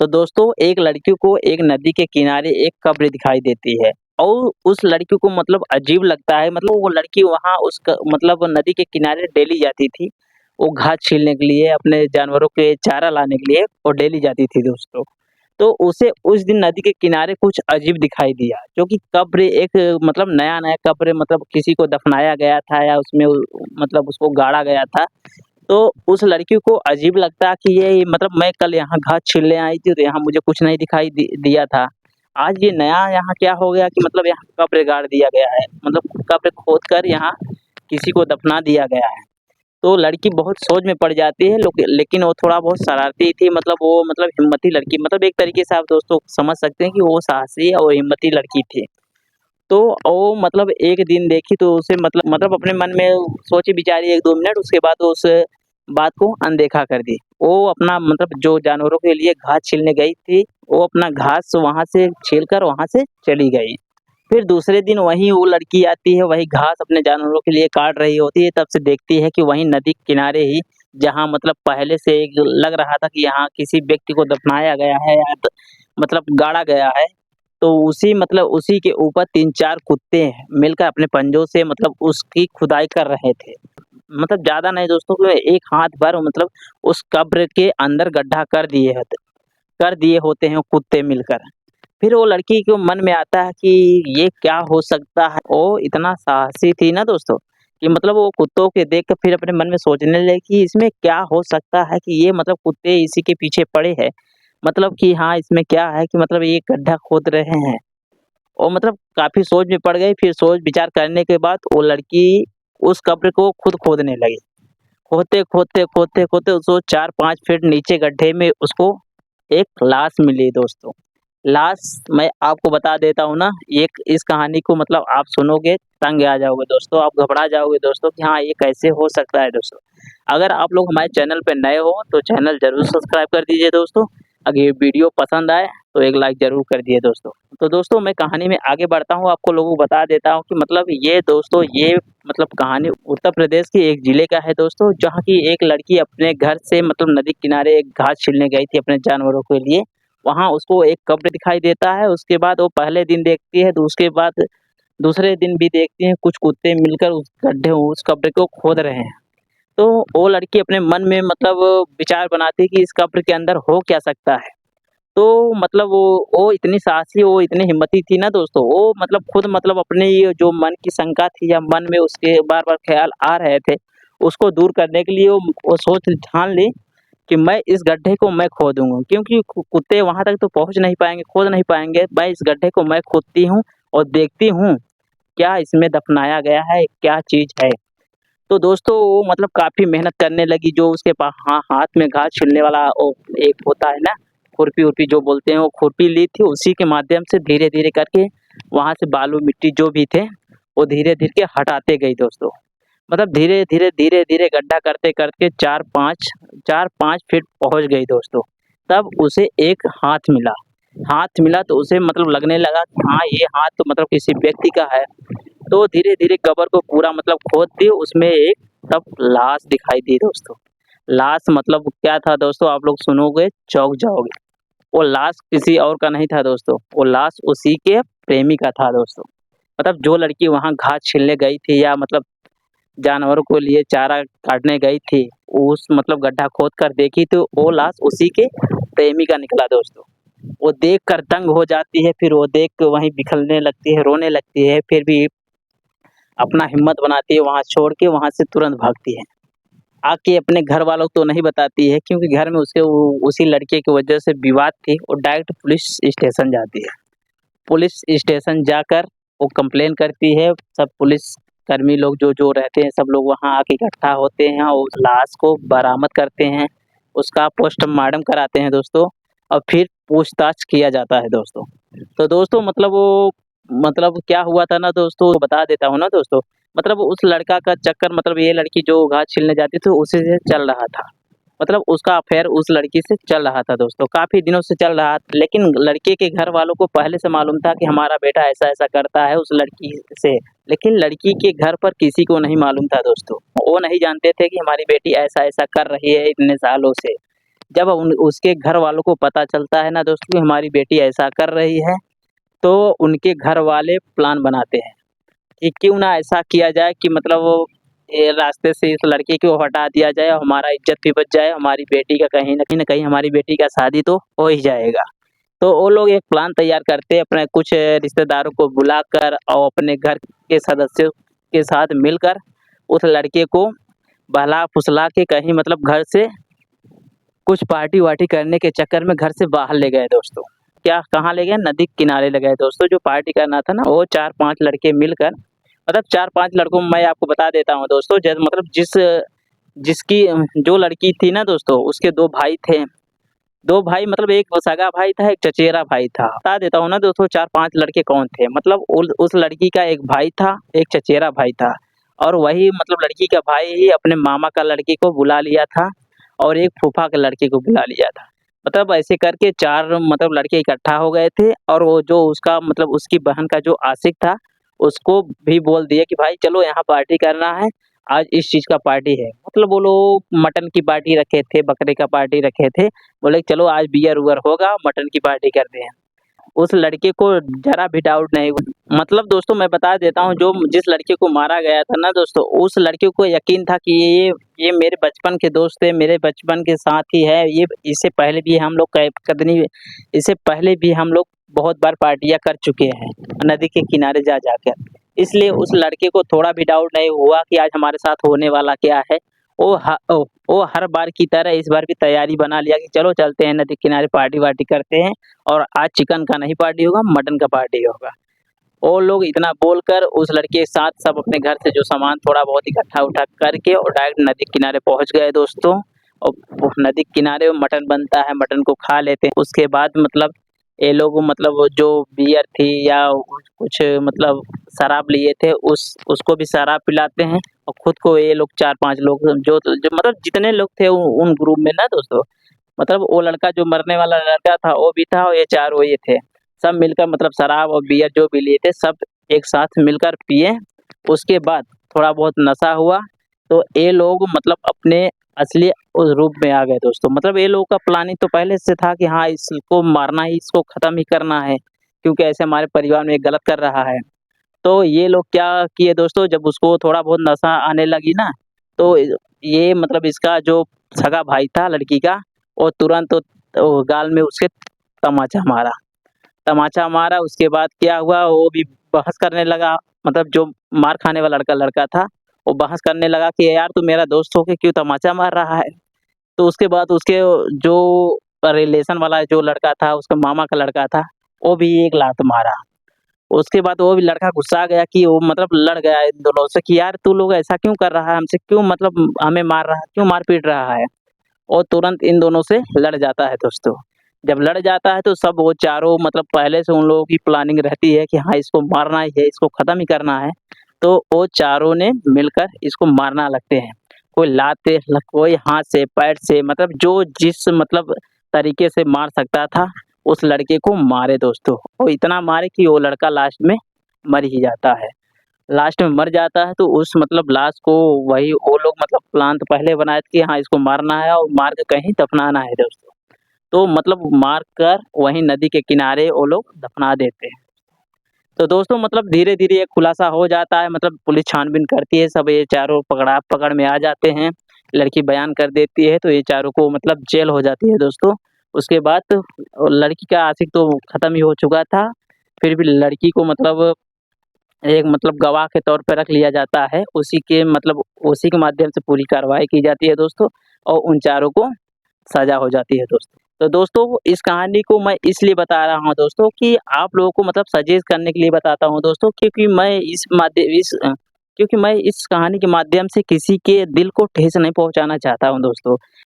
तो दोस्तों एक लड़की को एक नदी के किनारे एक कब्र दिखाई देती है और उस लड़की को मतलब अजीब लगता है। मतलब वो लड़की वहाँ मतलब नदी के किनारे डेली जाती थी। वो घास छीलने के लिए, अपने जानवरों के चारा लाने के लिए वो डेली जाती थी दोस्तों। तो उसे उस दिन नदी के किनारे कुछ अजीब दिखाई दिया, जो कि कब्र एक मतलब नया-नया कब्र, मतलब किसी को दफनाया गया था या उसमें मतलब उसको गाड़ा गया था। तो उस लड़की को अजीब लगता कि ये मतलब मैं कल यहाँ घास छीलने आई थी तो यहाँ मुझे कुछ नहीं दिखाई दिया था। आज ये नया यहाँ क्या हो गया कि मतलब यहाँ कब्र गाड़ दिया गया है, मतलब कब्र खोद कर यहाँ किसी को दफना दिया गया है। तो लड़की बहुत सोच में पड़ जाती है, लेकिन वो थोड़ा बहुत शरारती थी, मतलब वो मतलब हिम्मती लड़की, मतलब एक तरीके से आप दोस्तों समझ सकते हैं कि वो साहसी और हिम्मती लड़की थी। तो वो मतलब एक दिन देखी तो उसे मतलब अपने मन में सोची विचारी 1-2 मिनट, उसके बाद वो उस बात को अनदेखा कर दी। वो अपना मतलब जो जानवरों के लिए घास छीलने गई थी, वो अपना घास वहाँ से छील कर वहाँ से चली गई। फिर दूसरे दिन वही वो लड़की आती है, वही घास अपने जानवरों के लिए काट रही होती है, तब से देखती है कि वही नदी के किनारे ही, जहाँ मतलब पहले से एक लग रहा था कि यहाँ किसी व्यक्ति को दफनाया गया है या मतलब गाड़ा गया है, तो उसी मतलब उसी के ऊपर 3-4 कुत्ते मिलकर अपने पंजों से मतलब उसकी खुदाई कर रहे थे। मतलब ज़्यादा नहीं दोस्तों, एक हाथ भर मतलब उस कब्र के अंदर गड्ढा कर दिए होते हैं वो कुत्ते मिलकर। फिर वो लड़की को मन में आता है कि ये क्या हो सकता है। वो इतना साहसी थी ना दोस्तों, कि मतलब वो कुत्तों के देख कर फिर अपने मन में सोचने लगी कि इसमें क्या हो सकता है कि ये मतलब कुत्ते इसी के पीछे पड़े हैं। मतलब कि हाँ, इसमें क्या है कि मतलब ये गड्ढा खोद रहे हैं। और मतलब काफ़ी सोच में पड़ गई, फिर सोच विचार करने के बाद वो लड़की उस कब्र को खुद खोदने लगी। खोदते-खोदते उसको 4-5 फीट नीचे गड्ढे में उसको एक लाश मिली दोस्तों। लाश मैं आपको बता देता हूँ ना, एक इस कहानी को मतलब आप सुनोगे तंग आ जाओगे दोस्तों, आप घबरा जाओगे दोस्तों कि हाँ, ये कैसे हो सकता है दोस्तों। अगर आप लोग हमारे चैनल पे नए हो तो चैनल ज़रूर सब्सक्राइब कर दीजिए दोस्तों। अगर ये वीडियो पसंद आए तो एक लाइक ज़रूर कर दिए दोस्तों। तो दोस्तों मैं कहानी में आगे बढ़ता हूँ, आपको लोगों को बता देता हूँ कि मतलब ये दोस्तों ये मतलब कहानी उत्तर प्रदेश के एक ज़िले का है दोस्तों, जहाँ की एक लड़की अपने घर से मतलब नदी किनारे एक घास छीलने गई थी अपने जानवरों के लिए। वहाँ उसको एक कब्र दिखाई देता है, उसके बाद वो पहले दिन देखती है तो उसके बाद दूसरे दिन भी देखती है कुछ कुत्ते मिलकर उस कब्र को खोद रहे हैं। तो वो लड़की अपने मन में मतलब विचार बनाती है कि इस कब्र के अंदर हो क्या सकता है। तो मतलब वो इतनी साहसी, वो इतनी हिम्मती थी ना दोस्तों, वो मतलब खुद मतलब अपने ये जो मन की शंका थी या मन में उसके बार-बार ख़्याल आ रहे थे, उसको दूर करने के लिए वो सोच ठान ली कि मैं इस गड्ढे को मैं खोदूँगा, क्योंकि कुत्ते वहाँ तक तो पहुँच नहीं पाएँगे, खोद नहीं पाएँगे। मैं इस गड्ढे को मैं खोदती हूँ और देखती हूँ, क्या इसमें दफ़नाया गया है, क्या चीज़ है। तो दोस्तों वो मतलब काफ़ी मेहनत करने लगी, जो उसके हाथ में घास छीलने वाला वो एक होता है ना, खुरपी-वुरपी जो बोलते हैं, वो खुरपी ली थी, उसी के माध्यम से धीरे-धीरे करके वहाँ से बालू-मिट्टी जो भी थे, वो धीरे-धीरे के हटाते गई दोस्तों। मतलब धीरे-धीरे गड्ढा करते-करते 4-5 फीट पहुँच गई दोस्तों। तब उसे एक हाथ मिला तो उसे मतलब लगने लगा कि हाँ, ये हाथ तो मतलब किसी व्यक्ति का है। तो धीरे-धीरे कबर को पूरा मतलब खोद दी, उसमें एक तब लाश दिखाई दी दोस्तों। लाश मतलब क्या था दोस्तों, आप लोग सुनोगे चौंक जाओगे। वो लाश किसी और का नहीं था दोस्तों, वो लाश उसी के प्रेमी का था दोस्तों। मतलब जो लड़की वहाँ घास छीलने गई थी या मतलब जानवरों के लिए चारा काटने गई थी, उस मतलब गड्ढा खोद कर देखी तो वो लाश उसी के प्रेमी का निकला दोस्तों। वो देख कर दंग हो जाती है, फिर वो देख के वहीं बिखरने लगती है, रोने लगती है, फिर भी अपना हिम्मत बनाती है, वहाँ छोड़ के वहाँ से तुरंत भागती है। आके अपने घर वालों को तो नहीं बताती है, क्योंकि घर में उसके उसी लड़के की वजह से विवाद थी, वो डायरेक्ट पुलिस स्टेशन जाती है। पुलिस स्टेशन जाकर वो कंप्लेन करती है, सब पुलिस कर्मी लोग जो रहते हैं, सब लोग वहाँ आके इकट्ठा होते हैं और उस लाश को बरामद करते हैं, उसका पोस्टमार्टम कराते हैं दोस्तों, और फिर पूछताछ किया जाता है दोस्तों। तो दोस्तों मतलब वो मतलब क्या हुआ था ना दोस्तों, बता देता हूँ ना दोस्तों। मतलब उस लड़का का चक्कर, मतलब ये लड़की जो घास छीलने जाती थी उसी से चल रहा था। मतलब उसका अफ़ेयर उस लड़की से चल रहा था दोस्तों, काफ़ी दिनों से चल रहा था। लेकिन लड़के के घर वालों को पहले से मालूम था कि हमारा बेटा ऐसा-ऐसा करता है उस लड़की से। लेकिन लड़की के घर पर किसी को नहीं मालूम था दोस्तों। वो नहीं जानते थे कि हमारी बेटी ऐसा-ऐसा कर रही है इतने सालों से। जब उसके घर वालों को पता चलता है ना दोस्तों कि हमारी बेटी ऐसा कर रही है, तो उनके घर वाले प्लान बनाते हैं कि क्यों ना ऐसा किया जाए कि मतलब वो ये रास्ते से इस लड़के को हटा दिया जाए और हमारा इज्जत भी बच जाए, हमारी बेटी का कहीं न कहीं हमारी बेटी का शादी तो हो ही जाएगा। तो वो लोग एक प्लान तैयार करते हैं अपने कुछ रिश्तेदारों को बुलाकर और अपने घर के सदस्यों के साथ मिलकर उस लड़के को बहला-फुसला के कहीं मतलब घर से कुछ पार्टी-वार्टी करने के चक्कर में घर से बाहर ले गए दोस्तों। क्या कहाँ ले गए? नदी के किनारे ले गए दोस्तों। जो पार्टी करना था ना वो 4-5 लड़के मिलकर मतलब 4-5 लड़कों में मैं आपको बता देता हूँ दोस्तों मतलब जिसकी जो लड़की थी ना दोस्तों उसके 2 भाई थे। 2 भाई मतलब एक सगा भाई था, एक चचेरा भाई था। बता देता हूँ ना दोस्तों 4-5 लड़के कौन थे। मतलब उल उस लड़की का एक भाई था, एक चचेरा भाई था और वही मतलब लड़की का भाई ही अपने मामा का लड़की को बुला लिया था और एक फूफा के लड़के को बुला लिया था। मतलब ऐसे करके 4 मतलब लड़के इकट्ठा हो गए थे और वो जो उसका मतलब उसकी बहन का जो आशिक था, उसको भी बोल दिया कि भाई चलो यहाँ पार्टी करना है, आज इस चीज़ का पार्टी है। मतलब वो लोग मटन की पार्टी रखे थे, बकरे का पार्टी रखे थे। बोले चलो आज बियर-वियर होगा, मटन की पार्टी करते हैं। उस लड़के को ज़रा भी डाउट नहीं मतलब दोस्तों मैं बता देता हूँ जो जिस लड़के को मारा गया था ना दोस्तों, उस लड़के को यकीन था कि ये मेरे बचपन के दोस्त है, मेरे बचपन के साथी है, ये इससे पहले भी हम लोग कै कतनी इससे पहले भी हम लोग बहुत बार पार्टियाँ कर चुके हैं, नदी के किनारे जा जाकर। इसलिए उस लड़के को थोड़ा भी डाउट नहीं हुआ कि आज हमारे साथ होने वाला क्या है। वो हर बार की तरह इस बार भी तैयारी बना लिया कि चलो चलते हैं नदी किनारे पार्टी-वार्टी करते हैं और आज चिकन का नहीं पार्टी होगा, मटन का पार्टी होगा। वो लोग इतना बोलकर उस लड़के के साथ सब अपने घर से जो सामान थोड़ा बहुत इकट्ठा-उठा करके और डायरेक्ट नदी किनारे पहुँच गए दोस्तों। और वो नदी किनारे मटन बनता है, मटन को खा लेते हैं। उसके बाद मतलब ये लोग मतलब वो जो बियर थी या कुछ मतलब शराब लिए थे उसको भी शराब पिलाते हैं और खुद को ये लोग 4-5 लोग जो मतलब जितने लोग थे उन ग्रुप में ना दोस्तों, मतलब वो लड़का जो मरने वाला लड़का था वो भी था और ये चारों ये थे। सब मिलकर मतलब शराब और बियर जो भी लिए थे सब एक साथ मिलकर पिए। उसके बाद थोड़ा बहुत नशा हुआ, तो ये लोग मतलब अपने असली उस रूप में आ गए दोस्तों। मतलब ये लोगों का प्लानिंग तो पहले से था कि हाँ, इसको मारना ही, इसको ख़त्म ही करना है, क्योंकि ऐसे हमारे परिवार में ये गलत कर रहा है। तो ये लोग क्या किए दोस्तों जब उसको थोड़ा बहुत नशा आने लगी ना, तो ये मतलब इसका जो सगा भाई था लड़की का, वो तुरंत गाल में उसके तमाचा मारा। तमाचा मारा उसके बाद क्या हुआ वो भी बहस करने लगा मतलब जो मार खाने वाला लड़का था, वो बहस करने लगा कि यार तू मेरा दोस्त हो के क्यों तमाचा मार रहा है? तो उसके बाद उसके जो रिलेशन वाला जो लड़का था, उसके मामा का लड़का था, वो भी एक लात मारा। उसके बाद वो भी लड़का गुस्सा आ गया कि वो मतलब लड़ गया इन दोनों से कि यार तू लोग ऐसा क्यों कर रहा है हमसे? क्यों मतलब हमें मार रहा है? क्यों मार-पीट रहा है? और तुरंत इन दोनों से लड़ जाता है दोस्तों। जब लड़ जाता है तो सब वो चारों मतलब पहले से उन लोगों की प्लानिंग रहती है कि हाँ, इसको मारना ही है, इसको ख़त्म ही करना है। तो वो चारों ने मिलकर इसको मारना लगते हैं। कोई लात से कोई हाथ से, पैर से मतलब जो जिस मतलब तरीके से मार सकता था, उस लड़के को मारे दोस्तों। और इतना मारे कि वो लड़का लास्ट में मर ही जाता है। लास्ट में मर जाता है तो उस मतलब लाश को वही वो लोग मतलब प्लान तो पहले बनाए थे कि हाँ, इसको मारना है और मार के कहीं दफनाना है दोस्तों। तो मतलब मार कर वहीं नदी के किनारे वो लोग दफना देते हैं। तो दोस्तों मतलब धीरे-धीरे ये खुलासा हो जाता है मतलब पुलिस छानबीन करती है, सब ये चारों पकड़ में आ जाते हैं। लड़की बयान कर देती है तो ये चारों को मतलब जेल हो जाती है दोस्तों। उसके बाद लड़की का आशिक तो खत्म ही हो चुका था, फिर भी लड़की को मतलब एक मतलब गवाह के तौर पे रख लिया जाता है। उसी के माध्यम से पूरी कार्रवाई की जाती है दोस्तों और उन चारों को सज़ा हो जाती है दोस्तों। तो दोस्तों इस कहानी को मैं इसलिए बता रहा हूँ दोस्तों कि आप लोगों को मतलब सजेस्ट करने के लिए बताता हूँ दोस्तों क्योंकि मैं इस कहानी के माध्यम से किसी के दिल को ठेस नहीं पहुँचाना चाहता हूँ दोस्तों।